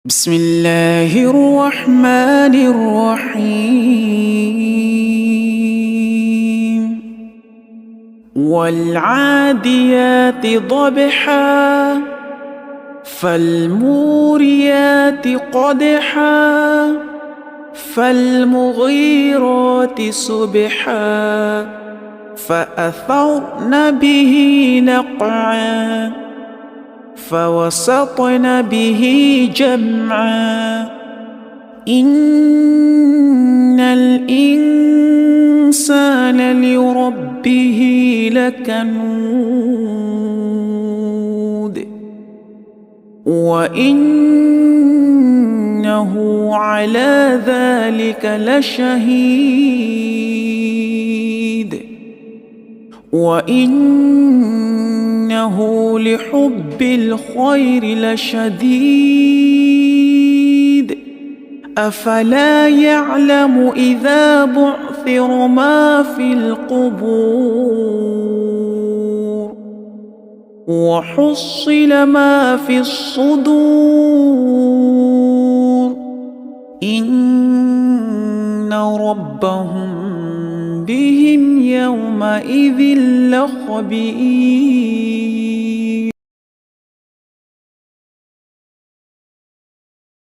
بسم الله الرحمن الرحيم والعاديات ضبحا فالموريات قدحا فالمغيرات صبحا فأثرن به نقعا فوسطن به جمعا إن الإنسان لربه لكنود وإنه على ذلك لشهيد وإنه لحب الخير لشديد أفلا يعلم إذا بعثر ما في القبور وحصل ما في الصدور إن ربهم بهم يومئذ لخبير.